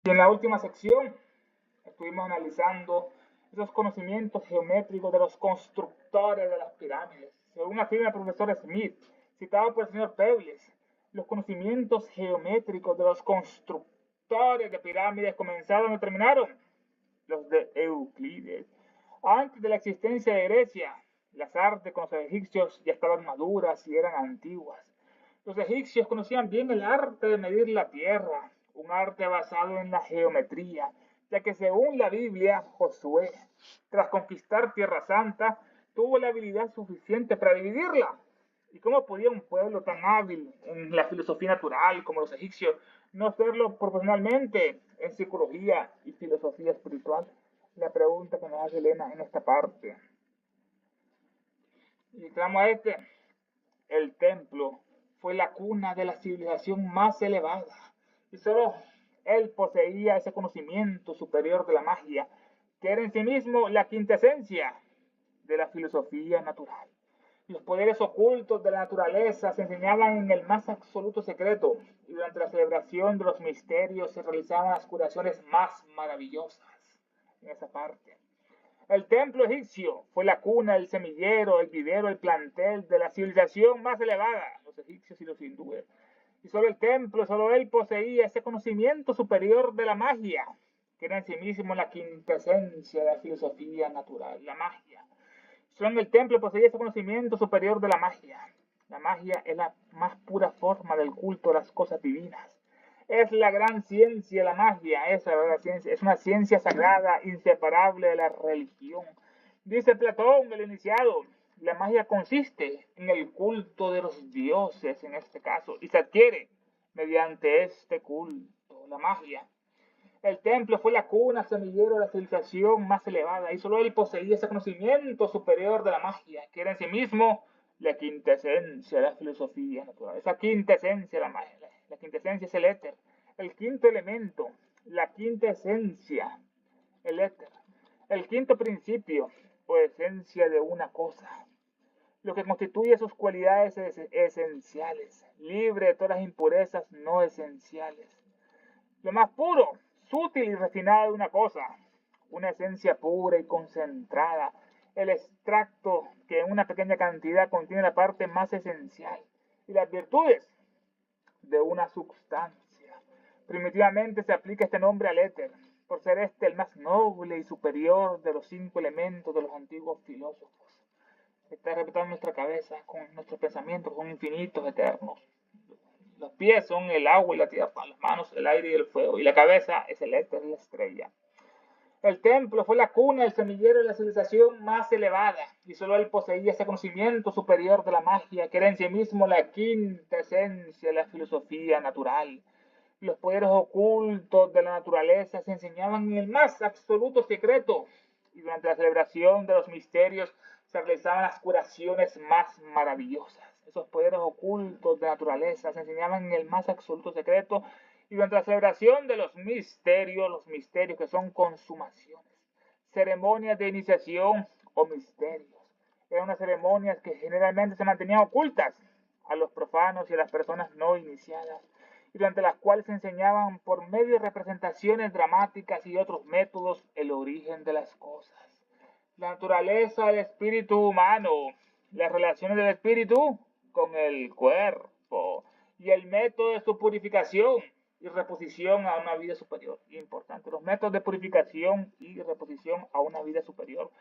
Y en la última sección estuvimos analizando esos conocimientos geométricos de los constructores de las pirámides. Según afirma el profesor Smith, citado por el señor Peebles, los conocimientos geométricos de los constructores de pirámides comenzaron y terminaron los de Euclides. Antes de la existencia de Grecia, las artes con los egipcios ya estaban maduras y eran antiguas. Los egipcios conocían bien el arte de medir la tierra, un arte basado en la geometría, ya que según la Biblia, Josué, tras conquistar Tierra Santa, tuvo la habilidad suficiente para dividirla. ¿Y cómo podía un pueblo tan hábil en la filosofía natural como los egipcios no serlo profesionalmente en psicología y filosofía espiritual? La pregunta que nos hace Elena en esta parte. Y entramos a el templo fue la cuna de la civilización más elevada y solo él poseía ese conocimiento superior de la magia, que era en sí mismo la quintesencia de la filosofía natural. Los poderes ocultos de la naturaleza se enseñaban en el más absoluto secreto y durante la celebración de los misterios se realizaban las curaciones más maravillosas en esa parte. El templo egipcio fue la cuna, el semillero, el vivero, el plantel de la civilización más elevada, los egipcios y los hindúes. Y solo el templo, solo él poseía ese conocimiento superior de la magia, que era en sí mismo la quintesencia de la filosofía natural, la magia. Solo en el templo poseía ese conocimiento superior de la magia. La magia es la más pura forma del culto a las cosas divinas. Es la gran ciencia, la magia, esa es la ciencia, es una ciencia sagrada, inseparable de la religión. Dice Platón, el iniciado, la magia consiste en el culto de los dioses, en este caso, y se adquiere mediante este culto, la magia. El templo fue la cuna, semillero de la civilización más elevada, y solo él poseía ese conocimiento superior de la magia, que era en sí mismo la quintesencia de la filosofía natural. Esa quintesencia de la magia, la quintesencia es el éter, el quinto elemento, la quintesencia, el éter, el quinto principio o esencia de una cosa, lo que constituye sus cualidades esenciales, libre de todas las impurezas no esenciales. Lo más puro, sutil y refinado de una cosa, una esencia pura y concentrada, el extracto que en una pequeña cantidad contiene la parte más esencial y las virtudes de una sustancia. Primitivamente se aplica este nombre al éter, por ser este el más noble y superior de los 5 elementos de los antiguos filósofos. Está repetido en nuestra cabeza, con nuestros pensamientos, son infinitos, eternos. Los pies son el agua y la tierra, las manos el aire y el fuego, y la cabeza es el éter y la estrella. El templo fue la cuna, el semillero de la civilización más elevada, y solo él poseía ese conocimiento superior de la magia, que era en sí mismo la quinta esencia de la filosofía natural. Los poderes ocultos de la naturaleza se enseñaban en el más absoluto secreto, y durante la celebración de los misterios se realizaban las curaciones más maravillosas. Esos poderes ocultos de la naturaleza se enseñaban en el más absoluto secreto y durante la celebración de los misterios que son consumaciones, ceremonias de iniciación o misterios. Eran unas ceremonias que generalmente se mantenían ocultas a los profanos y a las personas no iniciadas, y durante las cuales se enseñaban por medio de representaciones dramáticas y otros métodos el origen de las cosas, la naturaleza del espíritu humano, las relaciones del espíritu con el cuerpo y el método de su purificación y reposición a una vida superior. Importante, los métodos de purificación y reposición a una vida superior.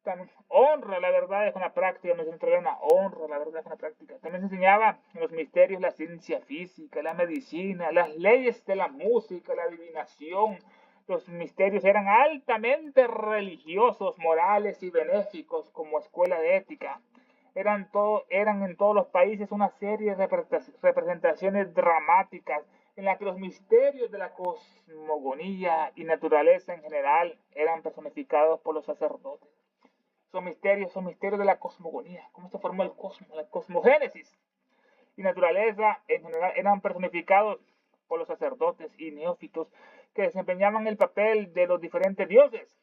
También, honra la verdad es una práctica, me dice Elena, honra la verdad es una práctica. También se enseñaba en los misterios la ciencia física, la medicina, las leyes de la música, la adivinación. Los misterios eran altamente religiosos, morales y benéficos como escuela de ética. Eran en todos los países una serie de representaciones dramáticas en la que los misterios de la cosmogonía y naturaleza en general eran personificados por los sacerdotes. Son misterios de la cosmogonía, cómo se formó el cosmos, la cosmogénesis y naturaleza en general eran personificados por los sacerdotes y neófitos que desempeñaban el papel de los diferentes dioses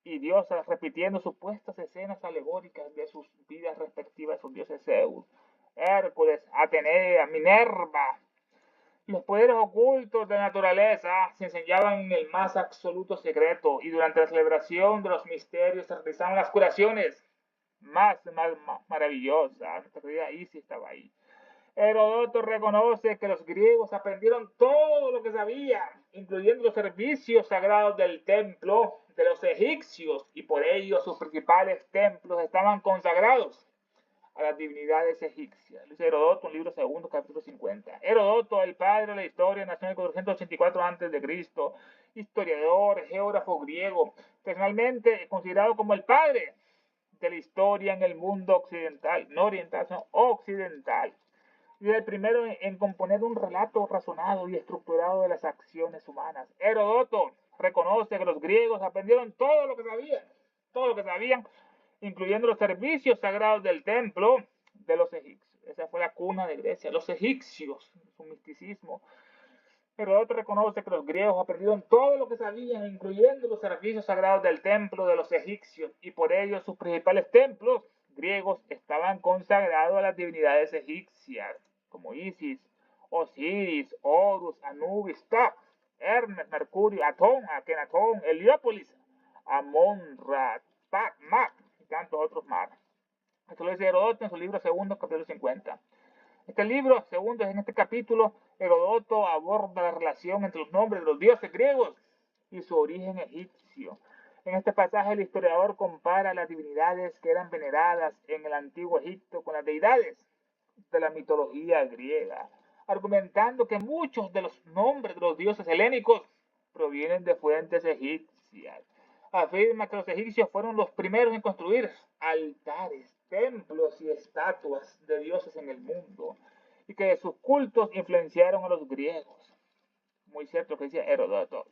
y diosas, repitiendo supuestas escenas alegóricas de sus vidas respectivas, sus dioses Zeus, Hércules, Atenea, Minerva. Los poderes ocultos de la naturaleza se enseñaban en el más absoluto secreto y durante la celebración de los misterios se realizaban las curaciones más maravillosas. Nuestra querida Isis estaba ahí. Herodoto reconoce que los griegos aprendieron todo lo que sabían, incluyendo los servicios sagrados del templo de los egipcios, y por ello sus principales templos estaban consagrados a las divinidades egipcias. Dice Herodoto, un libro segundo, capítulo 50. Herodoto, el padre de la historia, nació en el 484 a.C., historiador, geógrafo griego, personalmente considerado como el padre de la historia en el mundo occidental, no oriental, sino occidental. Y el primero en componer un relato razonado y estructurado de las acciones humanas. Herodoto reconoce que los griegos aprendieron todo lo que sabían, incluyendo los servicios sagrados del templo de los egipcios. Esa fue la cuna de Grecia, los egipcios, su misticismo. Herodoto reconoce que los griegos aprendieron todo lo que sabían, incluyendo los servicios sagrados del templo de los egipcios, y por ello sus principales templos griegos estaban consagrados a las divinidades egipcias, como Isis, Osiris, Horus, Anubis, Ptah, Hermes, Mercurio, Atón, Akenatón, Heliópolis, Amon-Ra, Pac, Mac y tantos otros más. Esto lo dice Herodoto en su libro segundo, capítulo 50. Este libro, segundo, en este capítulo, Herodoto aborda la relación entre los nombres de los dioses griegos y su origen egipcio. En este pasaje, el historiador compara las divinidades que eran veneradas en el antiguo Egipto con las deidades de la mitología griega, argumentando que muchos de los nombres de los dioses helénicos provienen de fuentes egipcias. Afirma que los egipcios fueron los primeros en construir altares, templos y estatuas de dioses en el mundo, y que sus cultos influenciaron a los griegos. Muy cierto lo que decía Herodoto.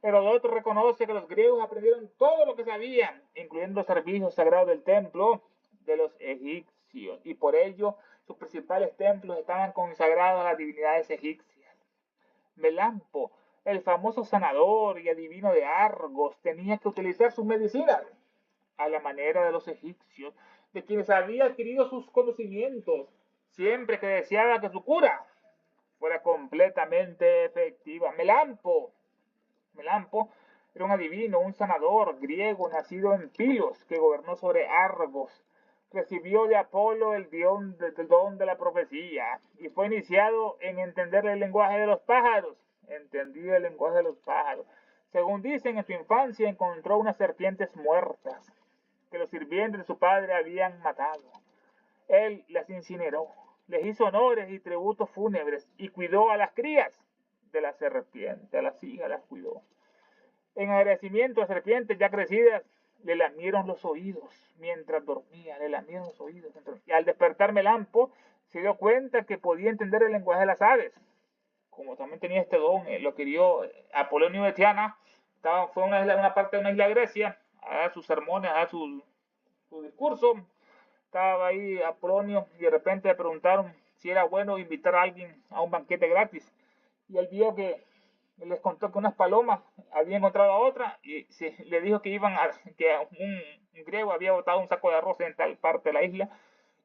Herodoto reconoce que los griegos aprendieron todo lo que sabían, incluyendo los servicios sagrados del templo de los egipcios, y por ello sus principales templos estaban consagrados a las divinidades egipcias. Melampo, el famoso sanador y adivino de Argos, tenía que utilizar sus medicinas a la manera de los egipcios, de quienes había adquirido sus conocimientos, siempre que deseaba que su cura fuera completamente efectiva. Melampo era un adivino, un sanador griego nacido en Pilos, que gobernó sobre Argos. Recibió de Apolo el don de la profecía y fue iniciado en entender el lenguaje de los pájaros. Entendía el lenguaje de los pájaros. Según dicen, en su infancia encontró unas serpientes muertas que los sirvientes de su padre habían matado. Él las incineró, les hizo honores y tributos fúnebres y cuidó a las crías de la serpiente, a las hijas las cuidó. En agradecimiento, las serpientes ya crecidas le lamieron los oídos mientras dormía, le lamieron los oídos. Y al despertar Melampo, se dio cuenta que podía entender el lenguaje de las aves. Como también tenía este don, lo querió Apolonio de Tiana, fue una parte de una isla de Grecia, a dar sus sermones, a dar su discurso. Estaba ahí Apolonio y de repente le preguntaron si era bueno invitar a alguien a un banquete gratis. Y él vio que les contó que unas palomas habían encontrado a otra y le dijo que un griego había botado un saco de arroz en tal parte de la isla,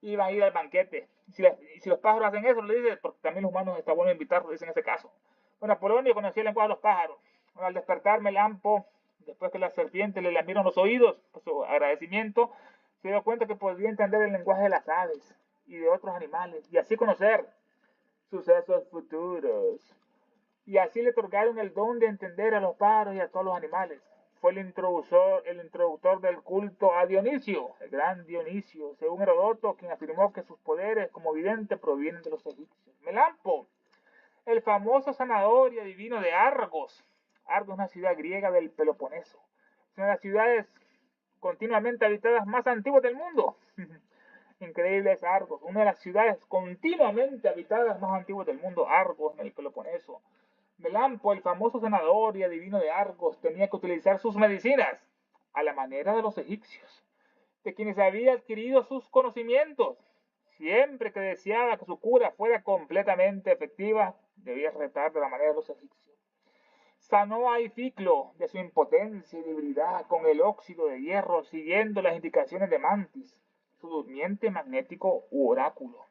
iban a ir al banquete. Si los pájaros hacen eso, le dice, porque también los humanos está bueno invitarlos, dice en ese caso. Bueno, Apolonio conocía el lenguaje de los pájaros. Bueno, al despertar Melampo, después que las serpientes le lamieron los oídos, por su agradecimiento, se dio cuenta que podía entender el lenguaje de las aves y de otros animales, y así conocer sucesos futuros. Y así le otorgaron el don de entender a los pájaros y a todos los animales. Fue el introductor del culto a Dionisio, el gran Dionisio, según Herodoto, quien afirmó que sus poderes como vidente provienen de los egipcios. Melampo, el famoso sanador y adivino de Argos. Argos es una ciudad griega del Peloponeso. Es una de las ciudades continuamente habitadas más antiguas del mundo. Increíble es Argos, una de las ciudades continuamente habitadas más antiguas del mundo, Argos, en el Peloponeso. Melampo, el famoso sanador y adivino de Argos, tenía que utilizar sus medicinas a la manera de los egipcios, de quienes había adquirido sus conocimientos. Siempre que deseaba que su cura fuera completamente efectiva, debía retar de la manera de los egipcios. Sanó a Ificlo de su impotencia y debilidad con el óxido de hierro, siguiendo las indicaciones de Mantis, su durmiente magnético u oráculo.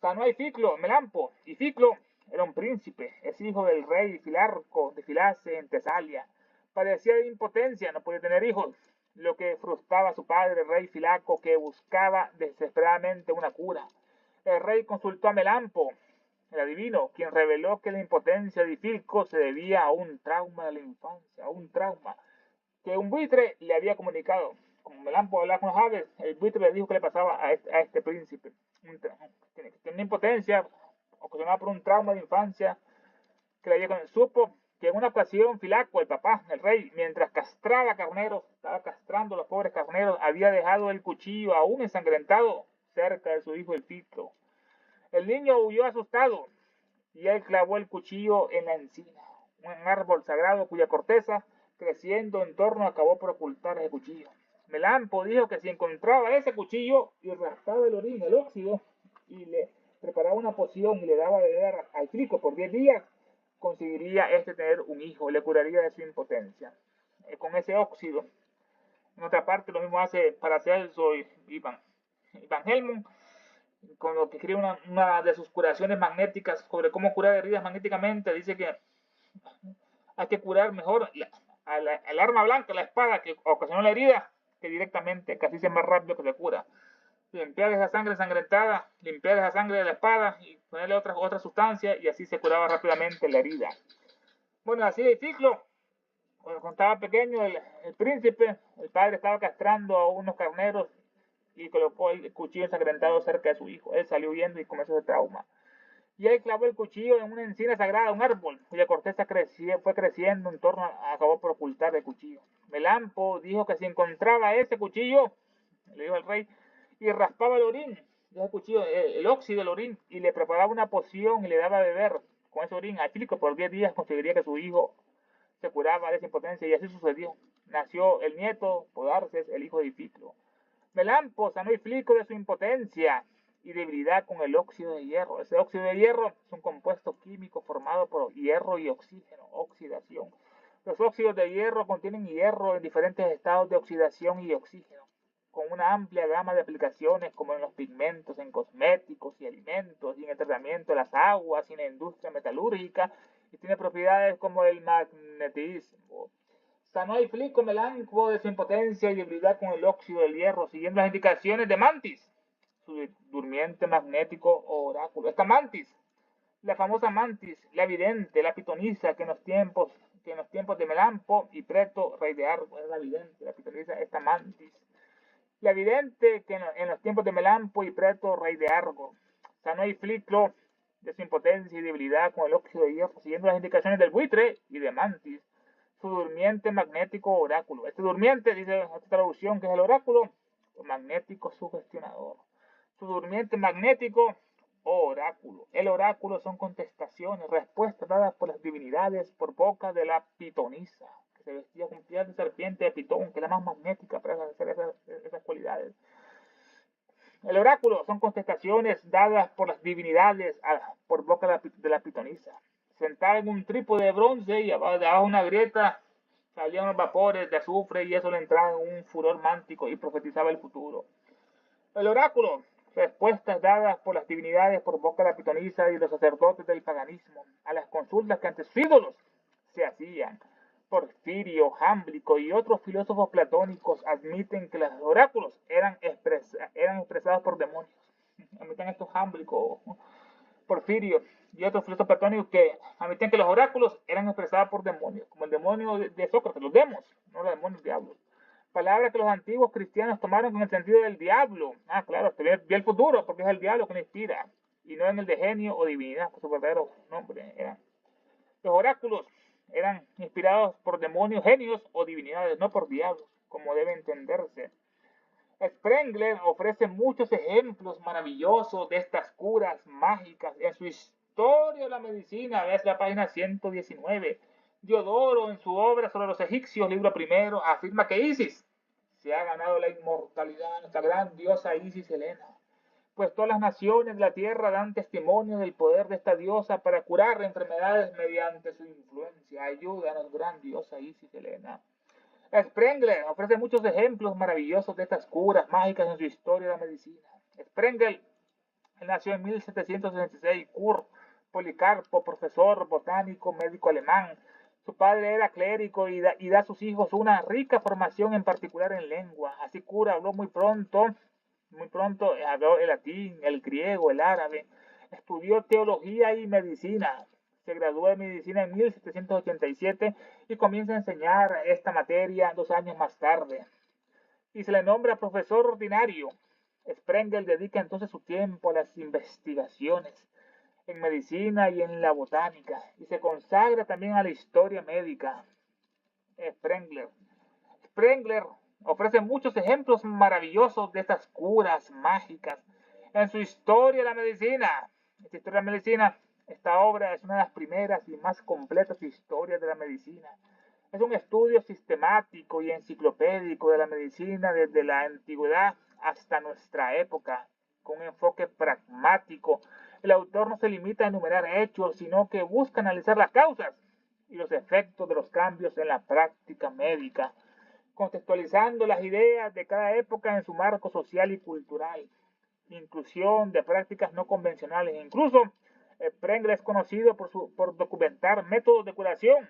Sanó a Ificlo, Melampo. Ificlo era un príncipe, es hijo del rey Filarco de Filase en Tesalia. Padecía de impotencia, no podía tener hijos, lo que frustraba a su padre, el rey Filaco, que buscaba desesperadamente una cura. El rey consultó a Melampo, el adivino, quien reveló que la impotencia de Filco se debía a un trauma de la infancia, a un trauma que un buitre le había comunicado. Como Melampo hablaba con los aves, el buitre le dijo que le pasaba a este príncipe. Tiene una impotencia ocasionada por un trauma de infancia que le había supo que en una ocasión Filaco, el papá, el rey, mientras castraba carneros, estaba castrando a los pobres carneros, había dejado el cuchillo aún ensangrentado cerca de su hijo el Filco. El niño huyó asustado y él clavó el cuchillo en la encina, un árbol sagrado cuya corteza, creciendo en torno, acabó por ocultar ese cuchillo. Melampo dijo que si encontraba ese cuchillo y raspaba el orín, el óxido, y le preparaba una poción y le daba de beber al Filco por 10 días, conseguiría tener un hijo, le curaría de su impotencia. Con ese óxido. En otra parte, lo mismo hace Paracelso y Van Helmont, con lo que escribe una de sus curaciones magnéticas sobre cómo curar heridas magnéticamente. Dice que hay que curar mejor al arma blanca, la espada que ocasionó la herida, que directamente, que así sea más rápido que se cura. Limpiar esa sangre ensangrentada, limpiar esa sangre de la espada y ponerle otra sustancia, y así se curaba rápidamente la herida. Bueno, así de ciclo. Cuando estaba pequeño, el príncipe, el padre estaba castrando a unos carneros y colocó el cuchillo ensangrentado cerca de su hijo. Él salió huyendo y comenzó ese trauma. Y él clavó el cuchillo en una encina sagrada, un árbol, cuya corteza fue creciendo en torno, acabó por ocultar el cuchillo. Melampo dijo que si encontraba ese cuchillo, le dijo al rey, y raspaba el orín de ese cuchillo, el óxido del orín, y le preparaba una poción y le daba a beber con ese orín a Filico, por 10 días conseguiría que su hijo se curaba de esa impotencia, y así sucedió. Nació el nieto, Podarces, el hijo de Ificlo. Melampo sanó y Filico de su impotencia y debilidad con el óxido de hierro. Ese óxido de hierro es un compuesto químico formado por hierro y oxígeno, oxidación. Los óxidos de hierro contienen hierro en diferentes estados de oxidación y oxígeno, con una amplia gama de aplicaciones como en los pigmentos, en cosméticos y alimentos, y en el tratamiento de las aguas, y en la industria metalúrgica, y tiene propiedades como el magnetismo. Sanó y Filico Melampo de su impotencia y debilidad con el óxido del hierro, siguiendo las indicaciones de Mantis, su durmiente magnético o oráculo. Esta Mantis, la famosa Mantis, la vidente, la pitonisa, que en los tiempos de Melampo y Preto, rey de Argos, es la vidente, la pitonisa, esta Mantis. La vidente, que en los tiempos de Melampo y Preto, rey de Argos, sanó y Filico de su impotencia y debilidad con el óxido de hierro, siguiendo las indicaciones del buitre y de Mantis, su durmiente magnético oráculo. Este durmiente, dice esta traducción, que es el oráculo, magnético sugestionador. Su durmiente magnético oráculo. El oráculo son contestaciones, respuestas dadas por las divinidades por boca de la pitonisa, que se vestía con piel de serpiente de pitón, que es la más magnética para hacer esas cualidades. El oráculo son contestaciones dadas por las divinidades por boca de la pitonisa. Sentada en un trípode de bronce y abajo de una grieta salían los vapores de azufre, y eso le entraba en un furor mántico y profetizaba el futuro. El oráculo, respuestas dadas por las divinidades por boca de la pitonisa y los sacerdotes del paganismo a las consultas que ante sus ídolos se hacían. Porfirio, Jámblico y otros filósofos platónicos admiten que los oráculos eran expresados por demonios. Admiten estos Jámblico, Porfirio y otros filósofos platónicos que admiten que los oráculos eran expresados por demonios, como el demonio de Sócrates, los demos, no los demonios diablos. Palabra que los antiguos cristianos tomaron con el sentido del diablo. Claro, este ve el futuro, porque es el diablo que le inspira, y no en el de genio o divinidad, que su verdadero nombre era. Los oráculos eran inspirados por demonios, genios o divinidades, no por diablos, como debe entenderse. Sprengler ofrece muchos ejemplos maravillosos de estas curas mágicas en su Historia de la Medicina, ves la página 119. Diodoro, en su obra sobre los egipcios, libro primero, afirma que Isis se ha ganado la inmortalidad, nuestra gran diosa Isis Helena, pues todas las naciones de la tierra dan testimonio del poder de esta diosa para curar enfermedades mediante su influencia. Ayúdanos, gran diosa Isis Helena. Sprengler ofrece muchos ejemplos maravillosos de estas curas mágicas en su Historia de la Medicina. Sprengler nació en 1766, Policarpo, profesor botánico, médico alemán. Su padre era clérigo y da a sus hijos una rica formación, en particular en lengua. Así Cura habló muy pronto habló el latín, el griego, el árabe. Estudió teología y medicina. Se graduó de medicina en 1787 y comienza a enseñar esta materia 2 años más tarde. Y se le nombra profesor ordinario. Sprengel dedica entonces su tiempo a las investigaciones en medicina y en la botánica, y se consagra también a la historia médica. Sprengler. Sprengler ofrece muchos ejemplos maravillosos de estas curas mágicas en su historia de la medicina. Esta historia de la medicina, esta obra es una de las primeras y más completas historias de la medicina. Es un estudio sistemático y enciclopédico de la medicina desde la antigüedad hasta nuestra época, con un enfoque pragmático. El autor no se limita a enumerar hechos, sino que busca analizar las causas y los efectos de los cambios en la práctica médica, contextualizando las ideas de cada época en su marco social y cultural, inclusión de prácticas no convencionales. Incluso Sprengel es conocido por documentar métodos de curación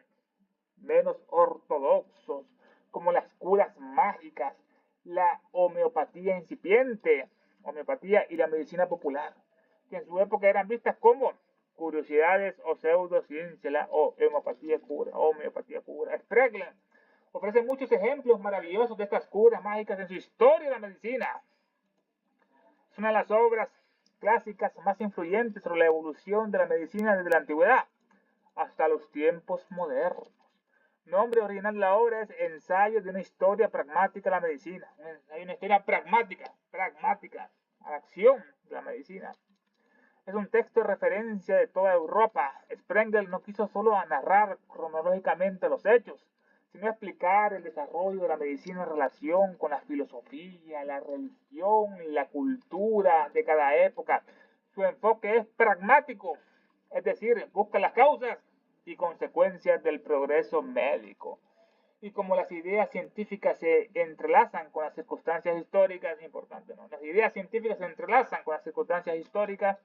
menos ortodoxos, como las curas mágicas, la homeopatía incipiente, homeopatía y la medicina popular, que en su época eran vistas como curiosidades o pseudociencia, la homeopatía cura. Sprengel ofrece muchos ejemplos maravillosos de estas curas mágicas en su historia de la medicina. Es una de las obras clásicas más influyentes sobre la evolución de la medicina desde la antigüedad hasta los tiempos modernos. Nombre original de la obra es Ensayo de una historia pragmática de la medicina. Hay una historia pragmática, a la acción de la medicina. Es un texto de referencia de toda Europa. Sprengel no quiso solo narrar cronológicamente los hechos, sino explicar el desarrollo de la medicina en relación con la filosofía, la religión, la cultura de cada época. Su enfoque es pragmático, es decir, busca las causas y consecuencias del progreso médico. Y como las ideas científicas se entrelazan con las circunstancias históricas, es importante, ¿no? Las ideas científicas se entrelazan con las circunstancias históricas,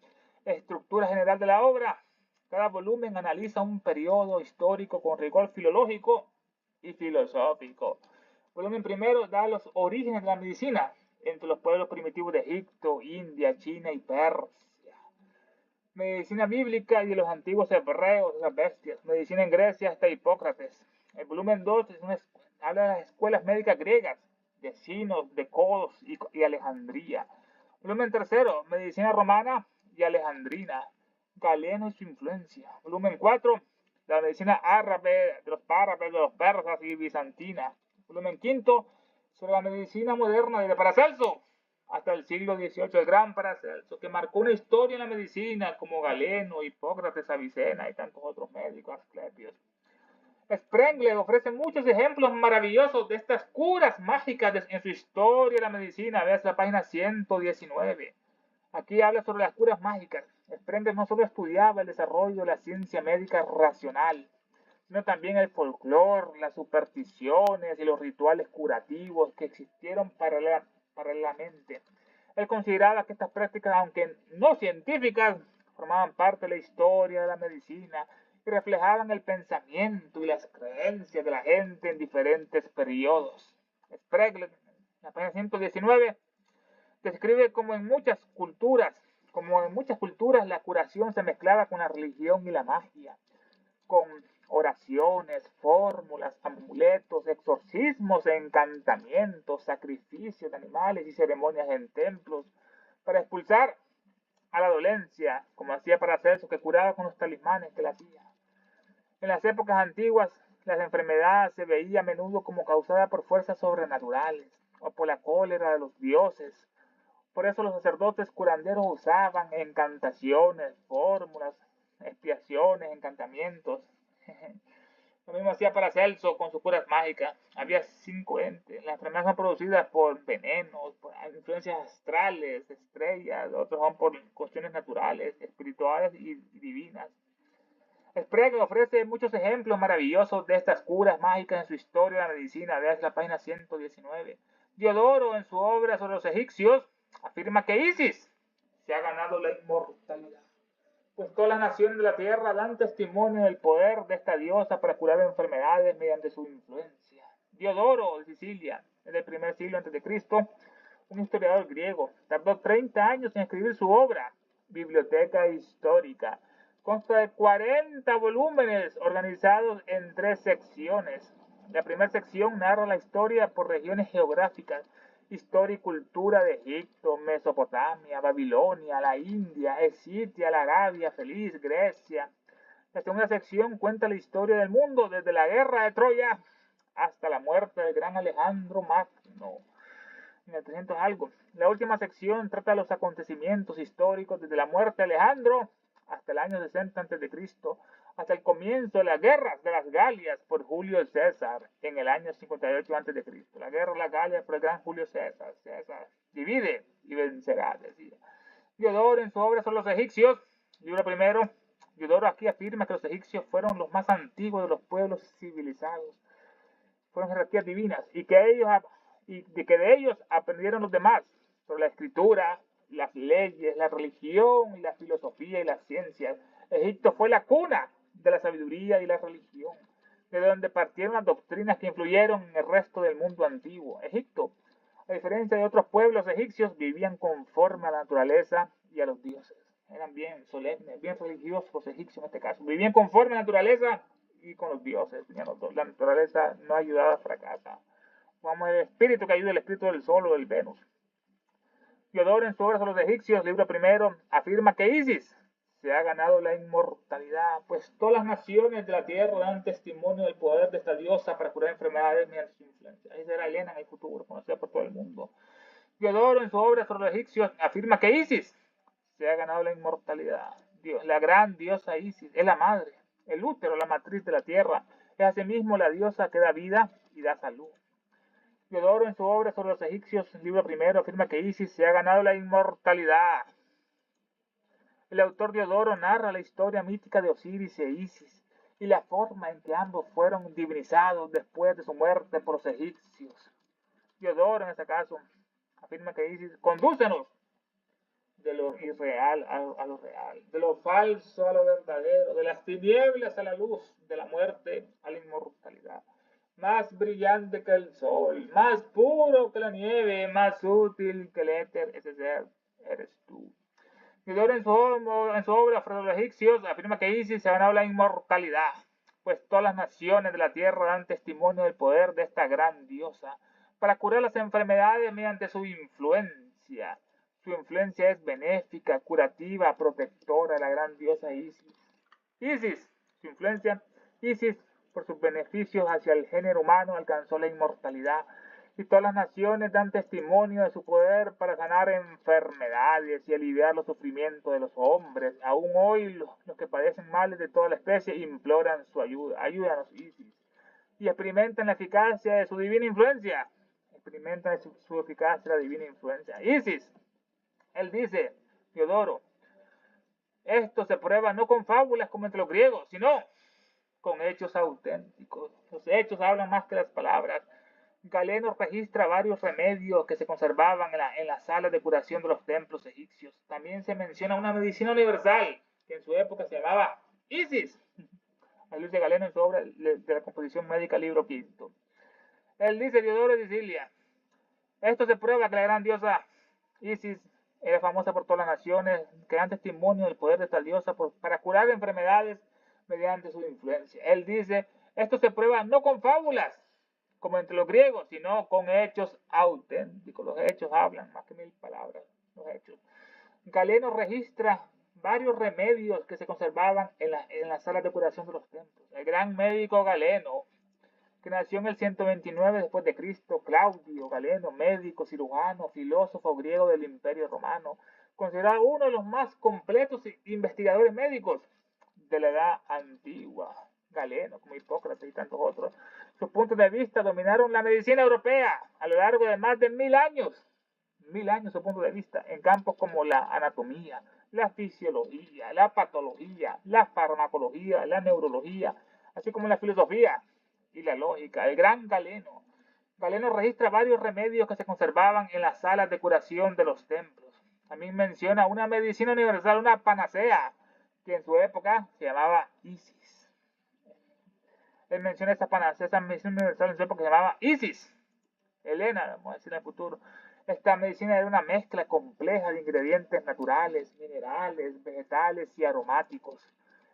la estructura general de la obra. Cada volumen analiza un periodo histórico con rigor filológico y filosófico. El volumen primero da los orígenes de la medicina entre los pueblos primitivos de Egipto, India, China y Persia. Medicina bíblica y de los antiguos hebreos, esas bestias. Medicina en Grecia hasta Hipócrates. El volumen 2 habla de las escuelas médicas griegas, de Sinos, de Codos y Alejandría. Volumen tercero, medicina romana y alejandrina. Galeno y su influencia. Volumen 4, la medicina árabe, de los persas y bizantina. Volumen quinto, sobre la medicina moderna desde Paracelso hasta el siglo XVIII, el gran Paracelso, que marcó una historia en la medicina como Galeno, Hipócrates, Avicena y tantos otros médicos, Asclepios. Sprengel ofrece muchos ejemplos maravillosos de estas curas mágicas en su historia de la medicina. Veas la página 119. Aquí habla sobre las curas mágicas. Sprengel no solo estudiaba el desarrollo de la ciencia médica racional, sino también el folclore, las supersticiones y los rituales curativos que existieron paralelamente. Él consideraba que estas prácticas, aunque no científicas, formaban parte de la historia de la medicina y reflejaban el pensamiento y las creencias de la gente en diferentes periodos. Sprengel, en la página 119, describe como en muchas culturas la curación se mezclaba con la religión y la magia, con oraciones, fórmulas, amuletos, exorcismos, encantamientos, sacrificios de animales y ceremonias en templos para expulsar a la dolencia, como hacía Paracelso, que curaba con los talismanes que le hacía. En las épocas antiguas, las enfermedades se veían a menudo como causadas por fuerzas sobrenaturales o por la cólera de los dioses. Por eso los sacerdotes curanderos usaban encantaciones, fórmulas, expiaciones, encantamientos. Lo mismo hacía Paracelso con sus curas mágicas. Había 5 entes. Las enfermedades son producidas por venenos, por influencias astrales, estrellas, otros son por cuestiones naturales, espirituales y divinas. Sprengel ofrece muchos ejemplos maravillosos de estas curas mágicas en su historia de la medicina. Veas la página 119. Diodoro, en su obra sobre los egipcios, afirma que Isis se ha ganado la inmortalidad. pues todas las naciones de la tierra dan testimonio del poder de esta diosa para curar enfermedades mediante su influencia. Diodoro de Sicilia, en el primer siglo antes de Cristo, un historiador griego, tardó 30 años en escribir su obra, Biblioteca Histórica. Consta de 40 volúmenes organizados en 3 secciones. La primera sección narra la historia por regiones geográficas, historia y cultura de Egipto, Mesopotamia, Babilonia, la India, Escitia, la Arabia Feliz, Grecia. La segunda sección cuenta la historia del mundo desde la guerra de Troya hasta la muerte del gran Alejandro Magno en el 300 algo. La última sección trata los acontecimientos históricos desde la muerte de Alejandro hasta el año 60 a.C., hasta el comienzo de las guerras de las Galias por Julio César en el año 58 a.C. La guerra de las Galias por el gran Julio César. César divide y vencerá, decía. Diodoro en su obra sobre los egipcios, libro primero, Diodoro aquí afirma que los egipcios fueron los más antiguos de los pueblos civilizados. Fueron jerarquías divinas y que de ellos aprendieron los demás sobre la escritura, las leyes, la religión, la filosofía y las ciencias. Egipto fue la cuna de la sabiduría y la religión, de donde partieron las doctrinas que influyeron en el resto del mundo antiguo. Egipto, a diferencia de otros pueblos egipcios, vivían conforme a la naturaleza y a los dioses. Eran bien solemnes, bien religiosos los egipcios en este caso. Vivían conforme a la naturaleza y con los dioses. La naturaleza no ayudaba, fracasa. Vamos, el espíritu que ayuda, el espíritu del sol o del Venus. Diodoro en su obra sobre los egipcios, libro primero, afirma que Isis se ha ganado la inmortalidad, pues todas las naciones de la tierra dan testimonio del poder de esta diosa para curar enfermedades mediante su influencia. Ahí será Helena en el futuro, conocida por todo el mundo. Diodoro en su obra sobre los egipcios afirma que Isis se ha ganado la inmortalidad. Dios, la gran diosa Isis es la madre, el útero, la matriz de la tierra. Es asimismo la diosa que da vida y da salud. Diodoro en su obra sobre los egipcios, libro primero, afirma que Isis se ha ganado la inmortalidad. El autor Diodoro narra la historia mítica de Osiris e Isis y la forma en que ambos fueron divinizados después de su muerte por los egipcios. Diodoro, en este caso, afirma que Isis, condúcenos de lo irreal a lo real, de lo falso a lo verdadero, de las tinieblas a la luz, de la muerte a la inmortalidad. Más brillante que el sol, más puro que la nieve, más útil que el éter, ese ser eres tú. Diodoro en su obra sobre los egipcios afirma que Isis se ha ganado la inmortalidad, pues todas las naciones de la tierra dan testimonio del poder de esta gran diosa para curar las enfermedades mediante su influencia. Su influencia es benéfica, curativa, protectora, la gran diosa Isis. Isis, su influencia, Isis, por sus beneficios hacia el género humano, alcanzó la inmortalidad. Y todas las naciones dan testimonio de su poder para sanar enfermedades y aliviar los sufrimientos de los hombres. Aún hoy los que padecen males de toda la especie imploran su ayuda. Ayúdanos, Isis. Y experimentan la eficacia de su divina influencia. Experimentan su eficacia, la divina influencia. Isis, él dice, Diodoro, esto se prueba no con fábulas como entre los griegos, sino con hechos auténticos. Los hechos hablan más que las palabras. Galeno registra varios remedios que se conservaban en la sala de curación de los templos egipcios. También se menciona una medicina universal que en su época se llamaba Isis. Ahí dice Galeno en su obra de la composición médica, libro quinto. Él dice, Diodoro de Sicilia, esto se prueba que la gran diosa Isis era famosa por todas las naciones que dan testimonio del poder de esta diosa para curar enfermedades mediante su influencia. Él dice, esto se prueba no con fábulas, como entre los griegos, sino con hechos auténticos. Los hechos hablan más que 1000 palabras, los hechos. Galeno registra varios remedios que se conservaban en las salas de curación de los templos. El gran médico Galeno, que nació en el 129 después de Cristo, Claudio Galeno, médico, cirujano, filósofo griego del Imperio Romano, considerado uno de los más completos investigadores médicos de la edad antigua. Galeno, como Hipócrates y tantos otros. Sus puntos de vista dominaron la medicina europea a lo largo de más de 1000 años. 1000 años su punto de vista en campos como la anatomía, la fisiología, la patología, la farmacología, la neurología, así como la filosofía y la lógica. El gran Galeno. Galeno registra varios remedios que se conservaban en las salas de curación de los templos. También menciona una medicina universal, una panacea, que en su época se llamaba Isis. Él menciona esa medicina universal en su época que se llamaba Isis. Helena, vamos a decir en el futuro. Esta medicina era una mezcla compleja de ingredientes naturales, minerales, vegetales y aromáticos,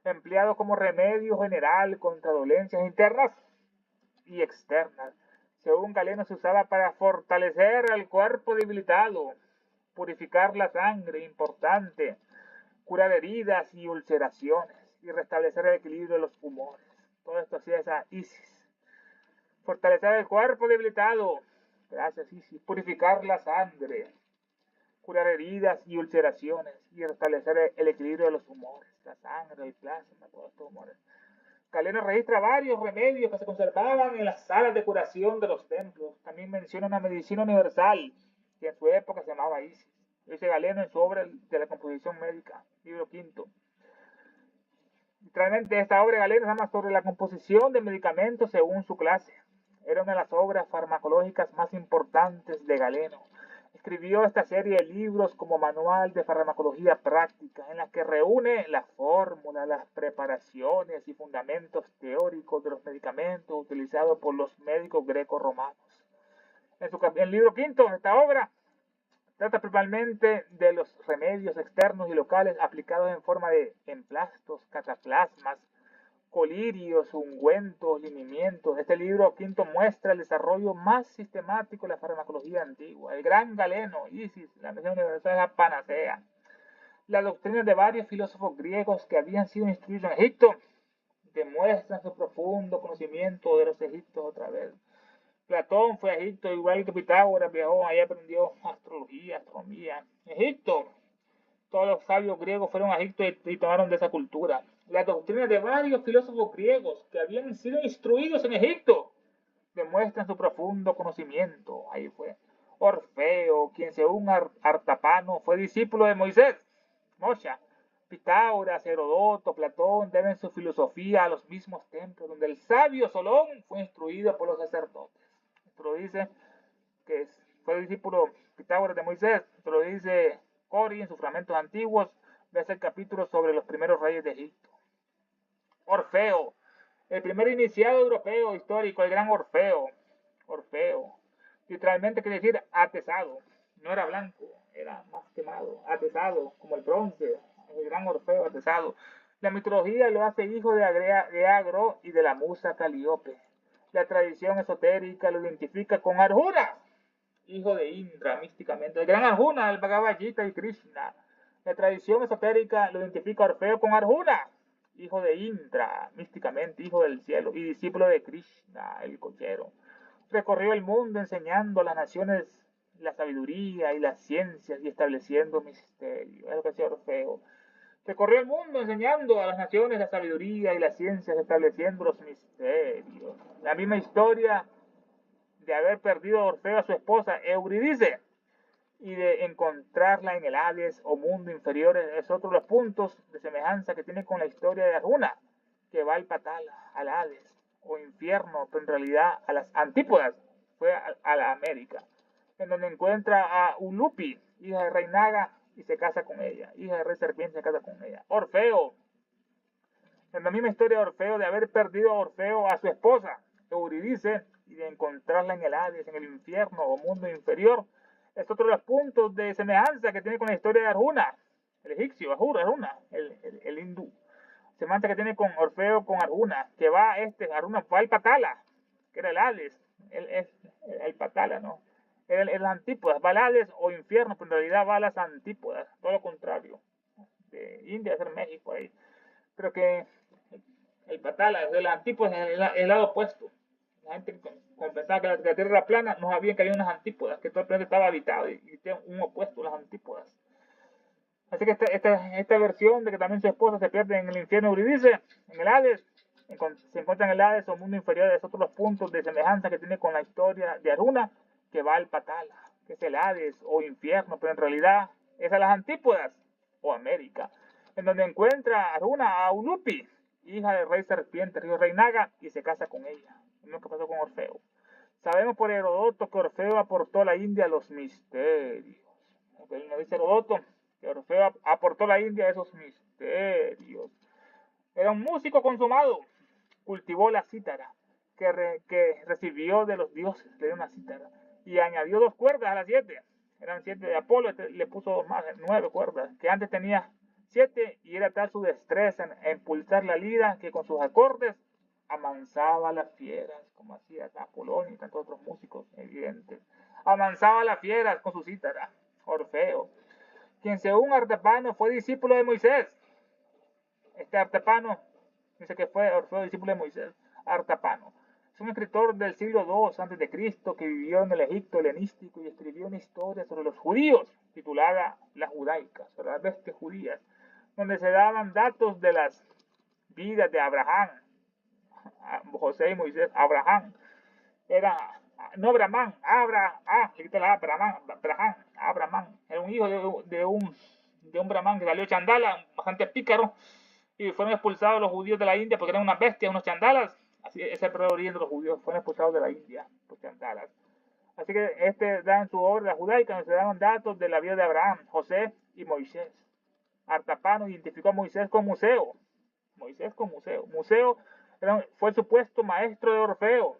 empleado como remedio general contra dolencias internas y externas. Según Galeno, se usaba para fortalecer al cuerpo debilitado, purificar la sangre, importante, curar heridas y ulceraciones y restablecer el equilibrio de los pulmones. Todo esto hacía esa Isis. Fortalecer el cuerpo debilitado, gracias Isis. Purificar la sangre, curar heridas y ulceraciones y restablecer el equilibrio de los humores, la sangre, el plasma, todos estos humores. Galeno registra varios remedios que se conservaban en las salas de curación de los templos. También menciona una medicina universal que en su época se llamaba Isis. Dice Galeno en su obra de la composición médica, libro quinto. Literalmente esta obra de Galeno se llama sobre la composición de medicamentos según su clase. Era una de las obras farmacológicas más importantes de Galeno. Escribió esta serie de libros como manual de farmacología práctica, en la que reúne la fórmula, las preparaciones y fundamentos teóricos de los medicamentos utilizados por los médicos greco-romanos. En el libro quinto, esta obra trata principalmente de los remedios externos y locales aplicados en forma de emplastos, cataplasmas, colirios, ungüentos, linimientos. Este libro quinto muestra el desarrollo más sistemático de la farmacología antigua. El gran Galeno, Isis, la medicina universal es la panacea. Las doctrinas de varios filósofos griegos que habían sido instruidos en Egipto demuestran su profundo conocimiento de los egipcios otra vez. Platón fue a Egipto, igual que Pitágoras, viajó, ahí aprendió astrología, astronomía. Egipto, todos los sabios griegos fueron a Egipto y tomaron de esa cultura. Las doctrinas de varios filósofos griegos que habían sido instruidos en Egipto demuestran su profundo conocimiento. Ahí fue Orfeo, quien según Artapano fue discípulo de Moisés, Moshe. Pitágoras, Herodoto, Platón deben su filosofía a los mismos templos, donde el sabio Solón fue instruido por los sacerdotes. Esto lo dice que fue discípulo Pitágoras de Moisés, esto lo dice Cori en sus fragmentos antiguos, ves el capítulo sobre los primeros reyes de Egipto. Orfeo, el primer iniciado europeo histórico, el gran Orfeo. Orfeo, literalmente quiere decir atesado, no era blanco, era más quemado, atesado, como el bronce, el gran Orfeo atesado. La mitología lo hace hijo de Agro y de la musa Calíope. La tradición esotérica lo identifica con Arjuna, hijo de Indra, místicamente. El gran Arjuna, el Bhagavad Gita y Krishna. La tradición esotérica lo identifica a Orfeo con Arjuna, hijo de Indra, místicamente, hijo del cielo, y discípulo de Krishna, el cochero. Recorrió el mundo enseñando a las naciones la sabiduría y las ciencias y estableciendo misterios. Es lo que hacía Orfeo. Recorrió el mundo enseñando a las naciones la sabiduría y las ciencias, estableciendo los misterios. La misma historia de haber perdido a Orfeo a su esposa Eurídice y de encontrarla en el Hades o mundo inferior es otro de los puntos de semejanza que tiene con la historia de Arjuna, que va al Patala, al Hades o infierno, pero en realidad a las antípodas, fue a la América, en donde encuentra a Ulupi, hija de Rey Naga, y se casa con ella, hija de Rey Serpiente, se casa con ella. Orfeo, en la misma historia de Orfeo, de haber perdido a Orfeo a su esposa Eurídice y de encontrarla en el Hades, en el infierno o mundo inferior, es otro de los puntos de semejanza que tiene con la historia de Arjuna, el egipcio, Arjuna, el hindú. Semejanza que tiene con Orfeo, con Arjuna, que va Arjuna fue al Patala, que era el Hades, el Patala, ¿no? Era las antípodas, va al Hades o infierno, pero en realidad va a las antípodas, todo lo contrario. De India a ser México ahí. Pero que el Patala, de las antípodas, es el lado opuesto. La gente pensaba que la Tierra era plana, no sabían que había unas antípodas, que todo el planeta estaba habitado y tiene un opuesto, las antípodas. Así que esta versión de que también su esposa se pierde en el infierno Eurídice, en el Hades, se encuentra en el Hades o mundo inferior, es otro de los puntos de semejanza que tiene con la historia de Arjuna, que va al Patala, que es el Hades o infierno, pero en realidad es a las antípodas o América, en donde encuentra Arjuna a Ulupi, hija del rey serpiente, río Rey Naga, y se casa con ella. Lo que pasó con Orfeo. Sabemos por Herodoto que Orfeo aportó a la India los misterios. Nos dice Herodoto que Orfeo aportó a la India esos misterios. misterios. Era un músico consumado. Cultivó la cítara que recibió de los dioses. Le dio una cítara. Y añadió 2 cuerdas a las 7. Eran 7 de Apolo, le puso 2 más, 9 cuerdas. Que antes tenía 7 y era tal su destreza en pulsar la lira que con sus acordes amansaba a las fieras, como hacía Apolonio y tantos otros músicos evidentes. Amansaba a las fieras con su cítara. Orfeo, quien según Artapano fue discípulo de Moisés. Este Artapano dice que fue Orfeo discípulo de Moisés. Artapano es un escritor del siglo II a.C. que vivió en el Egipto helenístico y escribió una historia sobre los judíos titulada La Judaica, sobre las bestias judías, donde se daban datos de las vidas de Abraham, José y Moisés. Abraham era, no Abraham, le quito la Abraham, era un hijo de un Brahman que salió chandala, bastante pícaro, y fueron expulsados los judíos de la India porque eran unas bestias, unos chandalas. Así es el origen de los judíos, fueron expulsados de la India por chandalas. Así que da en su obra La Judaica, donde se daban datos de la vida de Abraham, José y Moisés. Artapano identificó a Moisés con Museo. Museo fue el supuesto maestro de Orfeo.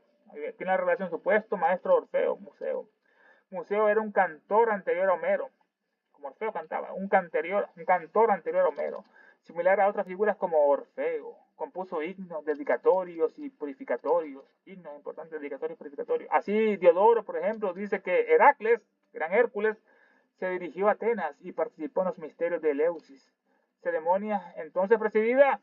Tiene la relación supuesto maestro de Orfeo, Museo. Museo era un cantor anterior a Homero. Como Orfeo cantaba, un cantor anterior a Homero. Similar a otras figuras como Orfeo. Compuso himnos dedicatorios y purificatorios. Himnos importantes, dedicatorios y purificatorios. Así Diodoro, por ejemplo, dice que Heracles, gran Hércules, se dirigió a Atenas y participó en los misterios de Eleusis. Ceremonia entonces presidida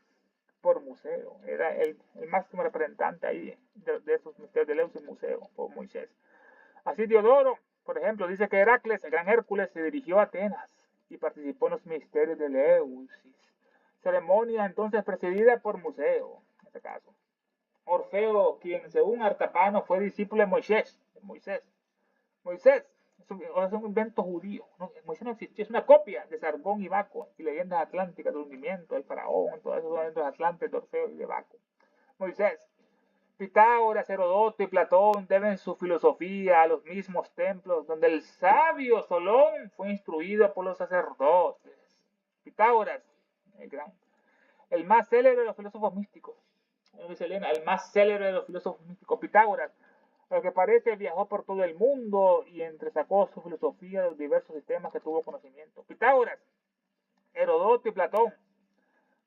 por Museo. Era el máximo representante ahí de esos misterios de Eleusis, Museo, por Moisés. Así Diodoro, por ejemplo, dice que Heracles, el gran Hércules, se dirigió a Atenas y participó en los misterios de Eleusis. Ceremonia entonces presidida por Museo, en este caso. Orfeo, quien según Artapano fue discípulo de Moisés. Moisés es un invento judío. Moisés no existió, es una copia de Sargón y Baco y leyendas atlánticas del hundimiento del faraón, todos esos eventos atlantes de Orfeo y de Baco. Moisés. Pitágoras, Herodoto y Platón deben su filosofía a los mismos templos donde el sabio Solón fue instruido por los sacerdotes. Pitágoras, el más célebre de los filósofos místicos. Dice Elena, el más célebre de los filósofos místicos, Pitágoras. A lo que parece viajó por todo el mundo y entresacó su filosofía de los diversos sistemas que tuvo conocimiento. Pitágoras, Herodoto y Platón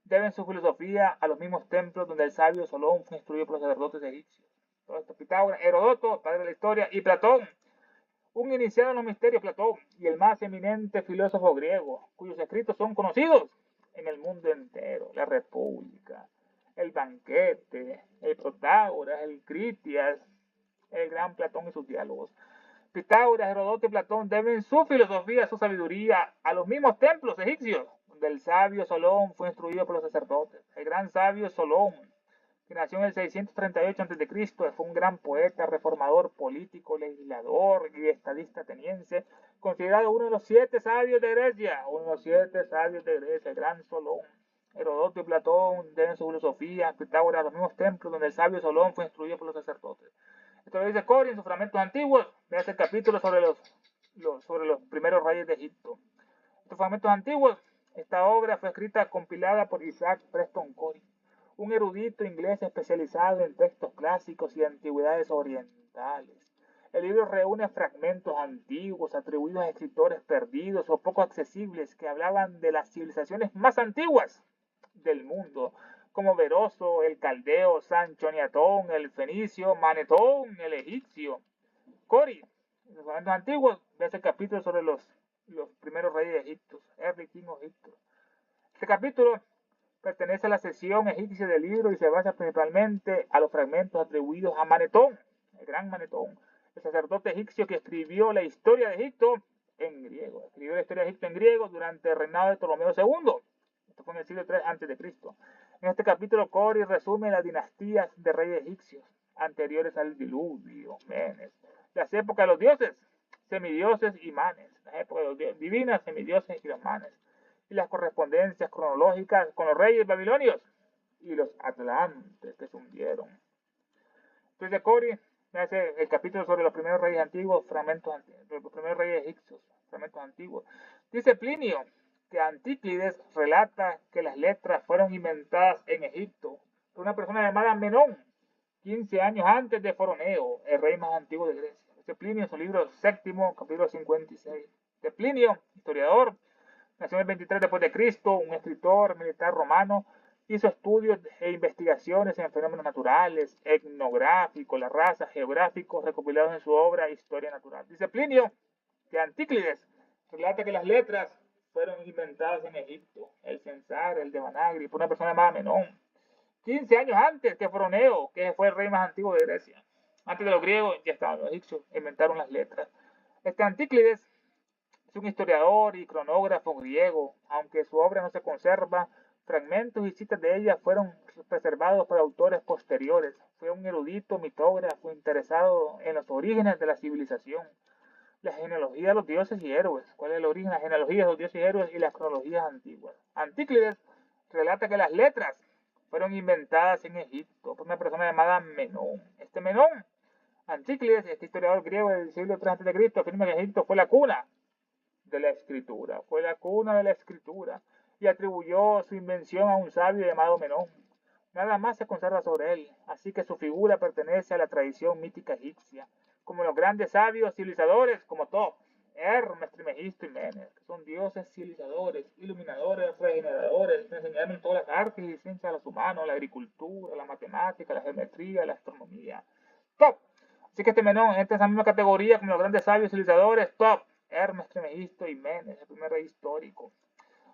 deben su filosofía a los mismos templos donde el sabio Solón fue instruido por los sacerdotes egipcios. Todo esto, Pitágoras, Herodoto, padre de la historia, y Platón, un iniciado en los misterios, Platón, y el más eminente filósofo griego, cuyos escritos son conocidos en el mundo entero. La República, el Banquete, el Protágoras, el Critias, el gran Platón y sus diálogos. Pitágoras, Herodoto y Platón deben su filosofía, su sabiduría a los mismos templos egipcios, donde el sabio Solón fue instruido por los sacerdotes. El gran sabio Solón, que nació en el 638 a.C., fue un gran poeta, reformador, político, legislador y estadista ateniense, considerado uno de los 7 sabios de Grecia, el gran Solón. Herodoto y Platón deben su filosofía, Pitágoras, a los mismos templos donde el sabio Solón fue instruido por los sacerdotes. Esto lo dice Cori en sus fragmentos antiguos. Vean el capítulo sobre los primeros reyes de Egipto. Estos fragmentos antiguos, esta obra fue escrita, compilada por Isaac Preston Cori, un erudito inglés especializado en textos clásicos y antigüedades orientales. El libro reúne fragmentos antiguos atribuidos a escritores perdidos o poco accesibles que hablaban de las civilizaciones más antiguas del mundo, como Beroso, el caldeo, Sanchoniatón, el fenicio, Manetón, el egipcio. Cori, en los fragmentos antiguos, ves el capítulo sobre los primeros reyes de Egipto, Early King of Egypt. Este capítulo pertenece a la sección egipcia del libro y se basa principalmente a los fragmentos atribuidos a Manetón, el gran Manetón, el sacerdote egipcio que escribió la historia de Egipto en griego. Escribió la historia de Egipto en griego durante el reinado de Ptolomeo II. Esto fue en el siglo III a.C. En este capítulo, Cori resume las dinastías de reyes egipcios anteriores al diluvio, Menes, las épocas de los dioses, semidioses y manes, las épocas de los dioses divinas, semidioses y los manes, y las correspondencias cronológicas con los reyes babilonios y los atlantes que se hundieron. Entonces, Cori hace el capítulo sobre los primeros reyes antiguos, fragmentos antiguos, los primeros reyes egipcios, fragmentos antiguos. Dice Plinio que Antíclides relata que las letras fueron inventadas en Egipto por una persona llamada Menón, 15 años antes de Foroneo, el rey más antiguo de Grecia. De Plinio en su libro séptimo, capítulo 56. De Plinio, historiador, nació en el 23 después de Cristo, un escritor militar romano, hizo estudios e investigaciones en fenómenos naturales, etnográficos, las razas, geográficos, recopilados en su obra Historia Natural. Dice Plinio que Antíclides relata que las letras fueron inventadas en Egipto, el censar, el Devanagari, por una persona llamada Menón, 15 años antes que Foroneo, que fue el rey más antiguo de Grecia. Antes de los griegos ya estaban los egipcios, inventaron las letras. Este Antíclides es un historiador y cronógrafo griego, aunque su obra no se conserva, fragmentos y citas de ella fueron preservados por autores posteriores. Fue un erudito mitógrafo interesado en los orígenes de la civilización, la genealogía de los dioses y héroes. ¿Cuál es el origen? La genealogía de los dioses y héroes y las cronologías antiguas. Antíclides relata que las letras fueron inventadas en Egipto por una persona llamada Menón. Este Menón, Antíclides, este historiador griego del siglo III a.C., afirma que Egipto fue la cuna de la escritura, y atribuyó su invención a un sabio llamado Menón. Nada más se conserva sobre él, así que su figura pertenece a la tradición mítica egipcia, como los grandes sabios civilizadores como Top, Hermes, Trimegisto y Menes, que son dioses civilizadores, iluminadores, regeneradores, que enseñaron todas las artes y ciencias a los humanos, la agricultura, la matemática, la geometría, la astronomía. Top. Así que este Menón entra en esa misma categoría como los grandes sabios civilizadores, Top, Hermes, Trimegisto y Menes, el primer rey histórico.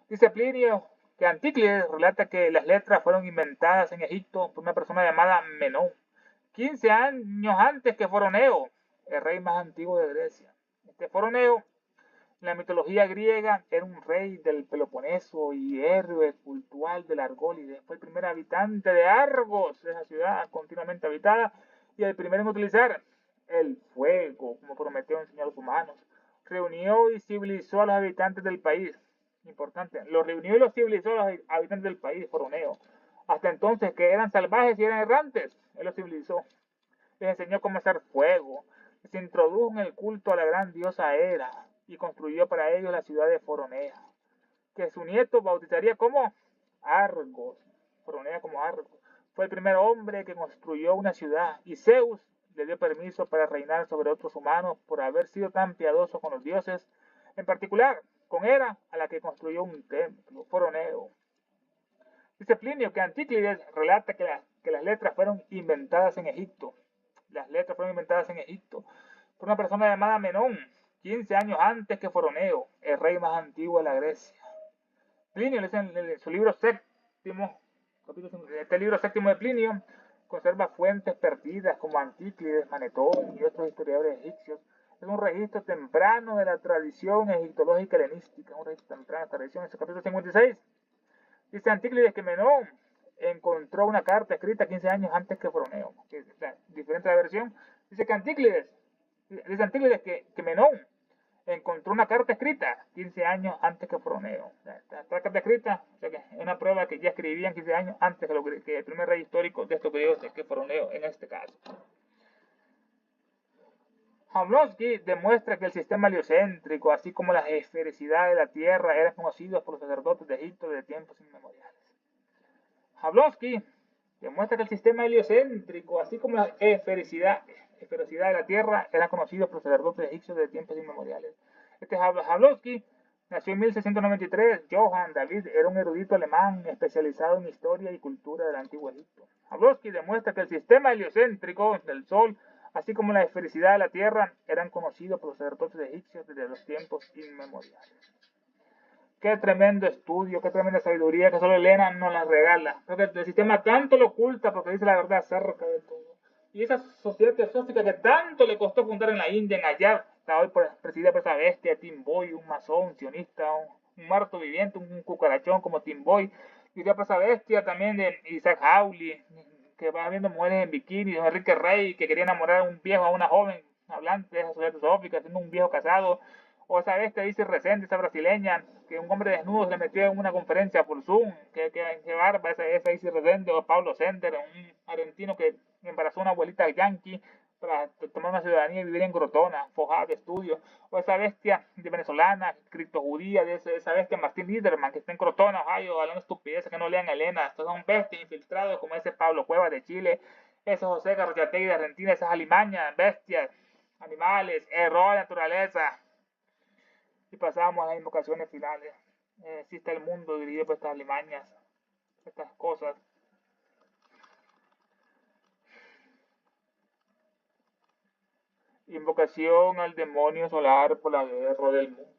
Dice Plinio que Antíclides relata que las letras fueron inventadas en Egipto por una persona llamada Menón, 15 años antes que Foroneo, el rey más antiguo de Grecia. Este Foroneo, en la mitología griega, era un rey del Peloponeso y héroe cultural de la Argólide. Fue el primer habitante de Argos, esa ciudad continuamente habitada, y el primero en utilizar el fuego, como Prometeo enseñó a los humanos. Reunió y civilizó a los habitantes del país. Importante, los reunió y los civilizó a los habitantes del país, Foroneo. Hasta entonces, que eran salvajes y eran errantes, él los civilizó. Les enseñó cómo hacer fuego. Se introdujo en el culto a la gran diosa Hera y construyó para ellos la ciudad de Foronea, que su nieto bautizaría como Argos. Foronea como Argos. Fue el primer hombre que construyó una ciudad y Zeus le dio permiso para reinar sobre otros humanos por haber sido tan piadoso con los dioses, en particular con Hera, a la que construyó un templo, Foroneo. Dice Plinio que Antíclides relata que las letras fueron inventadas en Egipto. Las letras fueron inventadas en Egipto por una persona llamada Menón, 15 años antes que Foroneo, el rey más antiguo de la Grecia. Plinio, en su libro séptimo, este libro séptimo de Plinio, conserva fuentes perdidas como Antíclides, Manetón y otros historiadores egipcios. Es un registro temprano de la tradición egiptológica helenística, un registro temprano de la tradición. En su capítulo 56, dice Antíclides que Menón encontró una carta escrita 15 años antes que Foroneo. Diferente la versión. Dice Antíclides que Menón encontró una carta escrita 15 años antes que Foroneo. Esta carta escrita, o sea que es una prueba que ya escribían 15 años antes que el primer rey histórico de estos periodos, que Foroneo en este caso. Jablonski demuestra que el sistema heliocéntrico, así como la esfericidad de la Tierra, eran conocidos por los sacerdotes de Egipto desde tiempos inmemoriales. Jablonski demuestra que el sistema heliocéntrico, así como la esfericidad de la Tierra, eran conocidos por los sacerdotes egipcios desde tiempos inmemoriales. Este Jablonski nació en 1693. Johann David era un erudito alemán especializado en historia y cultura del antiguo Egipto. Jablonski demuestra que el sistema heliocéntrico del Sol, así como la esfericidad de la Tierra, eran conocidos por los sacerdotes egipcios desde los tiempos inmemoriales. Qué tremendo estudio, qué tremenda sabiduría que solo Elena nos la regala. Creo que el sistema tanto lo oculta porque dice la verdad acerca de todo. Y esa sociedad teosófica que tanto le costó fundar en la India, en allá, está hoy presidida por esa bestia, Tim Boy, un masón, sionista, un muerto viviente, un cucarachón como Tim Boy. Y por esa bestia también de Isaac Hawley, que va viendo mujeres en bikini, de Enrique Rey, que quería enamorar a un viejo, a una joven, hablante de esa sociedad teosófica, siendo un viejo casado. O esa bestia dice Resende, esa brasileña, que un hombre desnudo se le metió en una conferencia por Zoom, que barba esa dice Resende, o Pablo Sender, un argentino que embarazó a una abuelita yankee, para tomar una ciudadanía y vivir en Crotona, forjada de estudio, o esa bestia de venezolana, criptojudía, de esa bestia Martín Liderman, que está en Crotona, Ohio, hablando estupideces que no lean a Elena. Estos son bestias infiltrados como ese Pablo Cuevas de Chile, ese José Garrochategui de Argentina, esas alimañas, bestias, animales, error de naturaleza. Y pasamos a las invocaciones finales. Existe el mundo dividido por estas alimañas, estas cosas. Invocación al demonio solar por la guerra del mundo.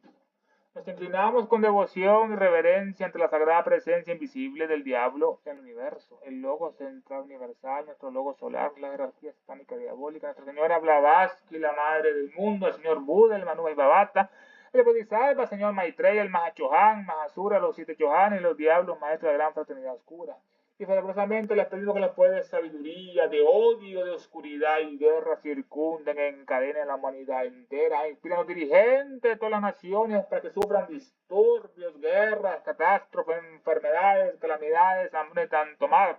Nos inclinamos con devoción y reverencia ante la sagrada presencia invisible del diablo en el universo, el logo central universal, nuestro logo solar, la jerarquía satánica diabólica, Nuestra Señora Blavatsky, la madre del mundo, el señor Buda, el Manu Bhavata, el Bodhisattva, el señor Maitreya, el Mahachohan, Mahasura, los 7 Chohan y los diablos, maestros de la gran fraternidad oscura. Y fervorosamente les pedimos que los poderes de sabiduría, de odio, de oscuridad y guerra circunden, encadenen la humanidad entera, inspiran a los dirigentes de todas las naciones para que sufran disturbios, guerras, catástrofes, enfermedades, calamidades, hambre, tanto mal.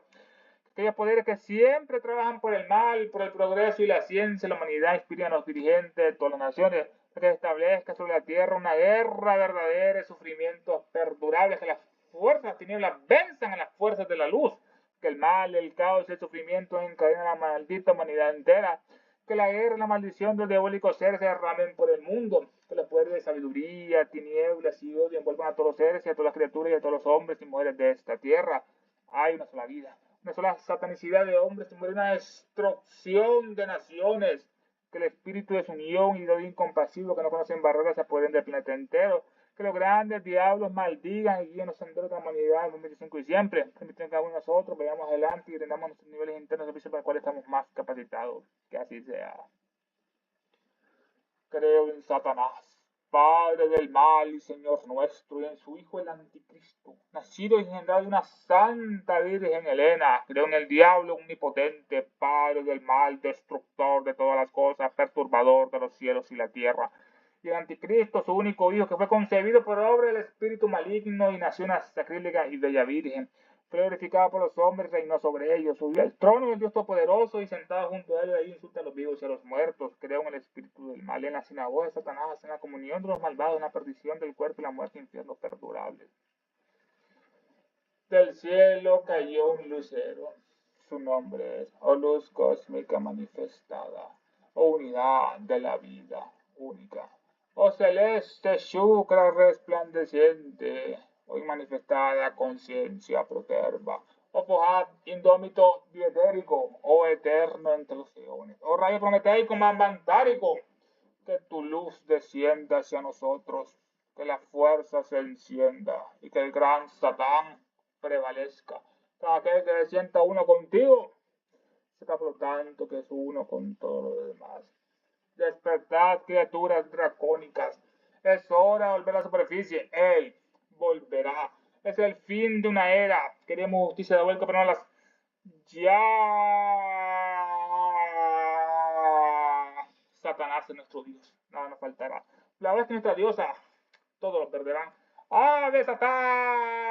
Aquellos poderes que siempre trabajan por el mal, por el progreso y la ciencia, la humanidad, inspiran a los dirigentes de todas las naciones para que se establezca sobre la tierra una guerra verdadera y sufrimientos perdurables, que las fuerzas de las tinieblas venzan a las fuerzas de la luz, que el mal, el caos y el sufrimiento encadenan a la maldita humanidad entera, que la guerra y la maldición del diabólico ser se derramen por el mundo, que los poderes de sabiduría, tinieblas y odio envuelvan a todos los seres y a todas las criaturas y a todos los hombres y mujeres de esta tierra. Hay una sola vida, una sola satanicidad de hombres y muere, una destrucción de naciones, que el espíritu de desunión y de odio incompasivo que no conocen barreras se apoderen del planeta entero, que los grandes diablos maldigan y guíen los senderos de la humanidad en 2025 y siempre. Permiten que cada uno de nosotros vayamos adelante y rendamos nuestros niveles internos de servicio para los cuales estamos más capacitados. Que así sea. Creo en Satanás, padre del mal y señor nuestro, y en su hijo el anticristo, nacido y engendrado de una santa virgen Helena. Creo en el diablo omnipotente, padre del mal, destructor de todas las cosas, perturbador de los cielos y la tierra, y el anticristo, su único hijo, que fue concebido por obra del espíritu maligno y nació una sacrílega y bella virgen. Fue glorificado por los hombres, reinó sobre ellos, subió al trono del Dios Todopoderoso y sentado junto a él, ahí insulta a los vivos y a los muertos. Creo en el espíritu del mal, en la sinagoga de Satanás, en la comunión de los malvados, en la perdición del cuerpo y la muerte, infierno perdurable. Del cielo cayó un lucero. Su nombre es o luz cósmica manifestada, o unidad de la vida única, o celeste shukra resplandeciente, o manifestada conciencia proterva, o fojad indómito dietérico, o eterno entre los eones, o rayo prometeico manvantárico, que tu luz descienda hacia nosotros, que la fuerza se encienda y que el gran Satán prevalezca. Cada aquel que se sienta uno contigo, sepa por lo tanto que es uno con todo lo demás. Despertad, criaturas dracónicas. Es hora de volver a la superficie. Él volverá. Es el fin de una era. Queremos justicia de vuelta, pero no las... Ya. Satanás es nuestro Dios. Nada nos faltará. La verdad es que nuestra diosa, todos lo perderán. ¡Ave Satán!